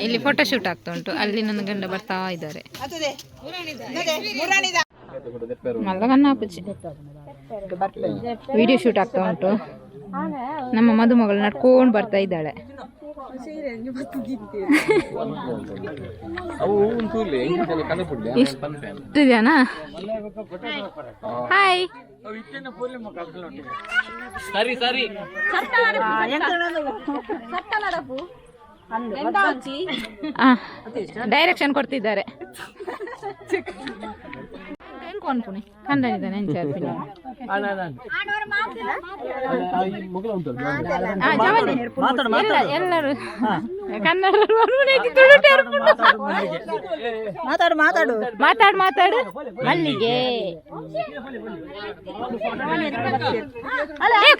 ಇಲ್ಲಿ photo shoot ಆಗ್ತಾ ಉಂಟು. ಅಲ್ಲಿ ನನ್ನ ಗಂಡ ಬರ್ತಾ ಇದ್ದಾರೆ. ವಿಡಿಯೋ ಶೂಟ್ ಆಗ್ತಾ ಉಂಟು. ನಮ್ಮ ಮದುಮಗಳು ನಡ್ಕೊಂಡು ಬರ್ತಾ ಇದ್ದಾಳೆ. ಎಷ್ಟು ಜನ. ಹಾಯ್. ಡೈರೆಕ್ಷನ್ ಕೊಡ್ತಿದ್ದಾರೆ. ಅನ್ಕೊನಿ ಕಂಡಿದ್ದಾನೆ ಎಲ್ಲರೂ ಕನ್ನಡ ಮಾತಾಡು ಮಲ್ಲಿಗೆ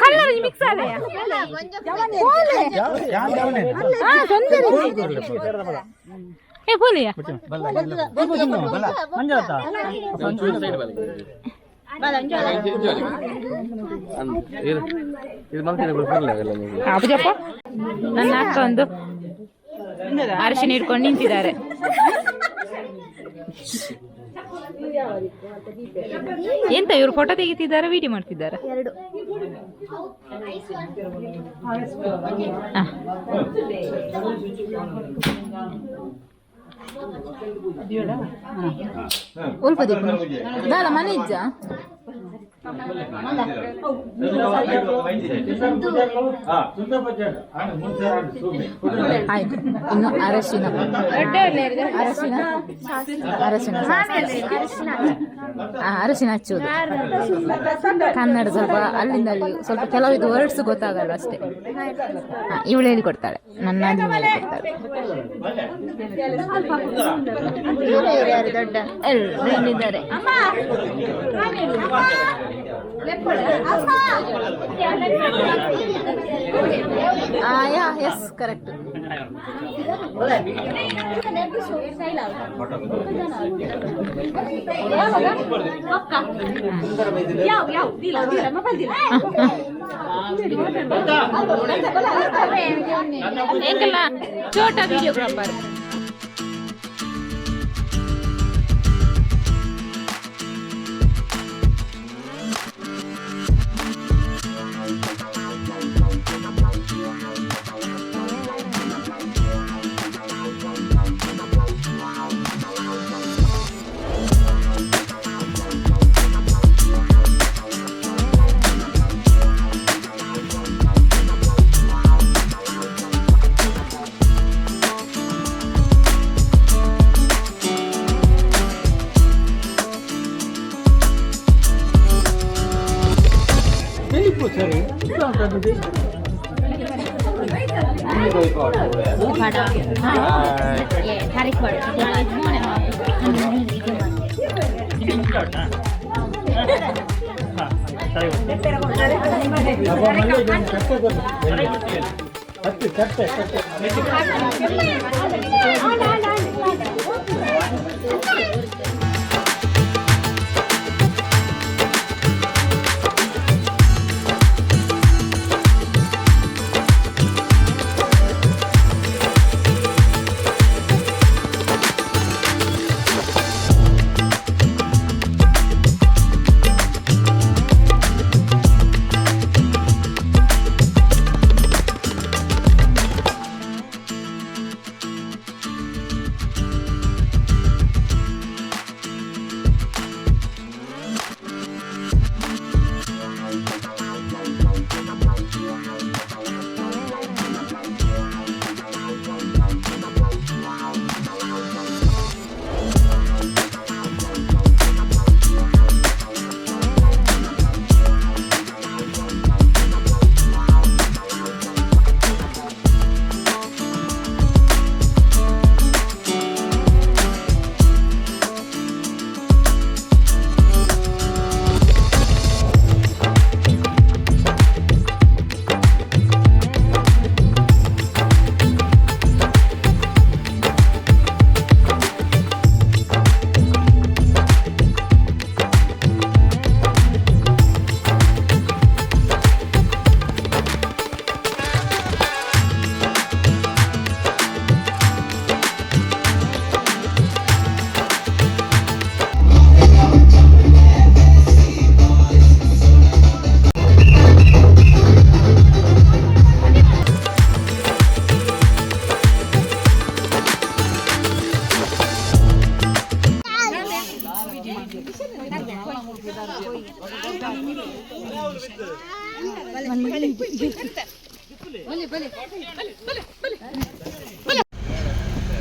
ಕಲ್ಲರ್ ಮಿಕ್ಸ್ ಏ ಪೋಲಿಯಾ ಅಪ್ಪಜಪ್ಪ ನನ್ನ ಅಕ್ಕ ಒಂದು ಅರಿಶಿನ ಹಿಡ್ಕೊಂಡು ನಿಂತಿದ್ದಾರೆ. ಎಂತ ಇವ್ರು ಫೋಟೋ ತೆಗಿತಿದ್ದಾರೆ, ವಿಡಿಯೋ ಮಾಡ್ತಿದ್ದಾರೆ. ಉಲ್ಪ ದಾಲ ಮನೆ ಇಜ್ಜ ಆಯ್ತು. ಇನ್ನು ಅರಶಿನ ಅರಶಿನ ಹಚ್ಚುವುದು. ಕನ್ನಡ ಸ್ವಲ್ಪ ಅಲ್ಲಿಂದ ಅಲ್ಲಿ ಸ್ವಲ್ಪ ಕೆಲವಿದು ವರ್ಡ್ಸ್ ಗೊತ್ತಾಗಲ್ಲ ಅಷ್ಟೇ. ಇವಳು ಹೇಳಿಕೊಡ್ತಾಳೆ, ನನ್ನ ಹೇಳಿಕೊಡ್ತಾಳೆ. ಎಲ್ಲರೂ ಇಲ್ಲಿದ್ದಾರೆ. Yes correct. ಏಕಲ್ಲ ಚೋಟ ವಿಡಿಯೋಗ್ರಾಫರ್.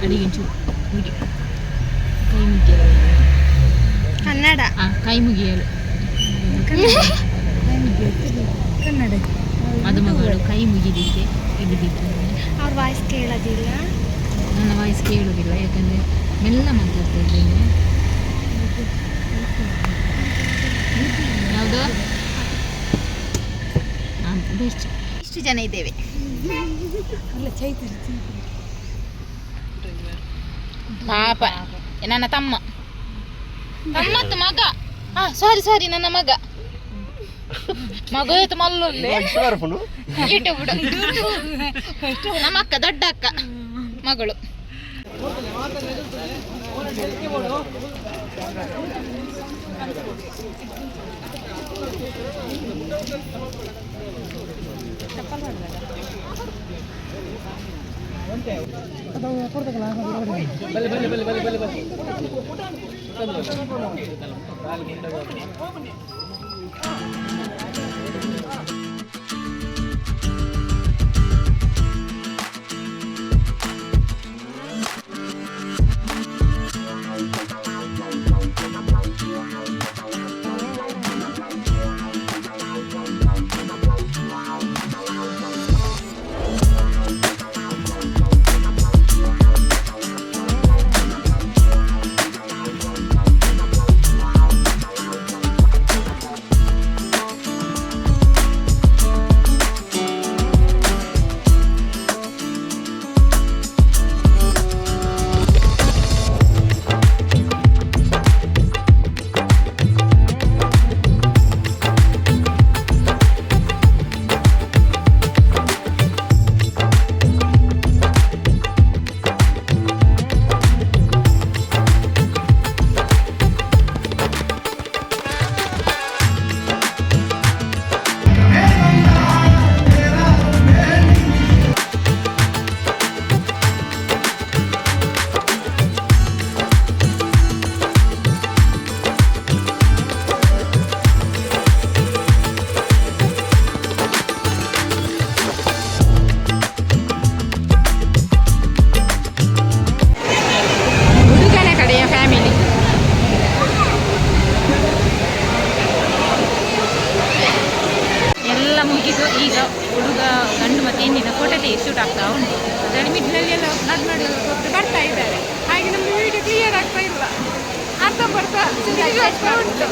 ಅಡಿಗೆ ಕೈ ಮುಗಿಯಲು ಕನ್ನಡ ಕೈ ಮುಗಿಯಲು ಕನ್ನಡ ಮದುಮಗಳು ಕೈ ಮುಗಿದಿಕ್ಕೆ ಇಳಿದಿದ್ದಾನೆ. ಅವ್ರ ವಾಯ್ಸ್ ಕೇಳೋದಿಲ್ಲ, ನನ್ನ ವಾಯ್ಸ್ ಕೇಳೋದಿಲ್ಲ ಯಾಕಂದರೆ ಮೆಲ್ಲ ಮಾತಾಡ್ತಾ ಇದ್ದೇನೆ. ಯಾವುದು ಬೆಸ್ಟ್. ಇಷ್ಟು ಜನ ಇದ್ದೇವೆ. ಪಾಪ ನನ್ನ ತಮ್ಮ ತಮ್ಮತ್ತು ಮಗ. ಸಾರಿ ನನ್ನ ಮಗ ಮಗು ಮಲ್ಲುಲ್ಲಿ ಯೂಟ್ಯೂಬ್ ನಮ್ಮ ಅಕ್ಕ ದೊಡ್ಡ ಅಕ್ಕ ಮಗಳು. ಮುಗಿದು ಈಗ ಹುಡುಗ ಗಂಡು ಮತ್ತು ಹೆಣ್ಣಿನ ಫೋಟೋ ಶೂಟ್ ಆಗ್ತಾ ಉಂಟು. ಅದರಲ್ಲಿ ಮಿಡ್ಲಲ್ಲಿ ಎಲ್ಲ ನಡ್ ಮಾಡಿ ಬರ್ತಾ ಇದ್ದಾರೆ. ಹಾಗೆ ನಮಗೆ ವಿಡಿಯೋ ಕ್ಲಿಯರ್ ಆಗ್ತಾ ಇಲ್ಲ, ಅರ್ಥ ಬರ್ತಾ ಉಂಟು.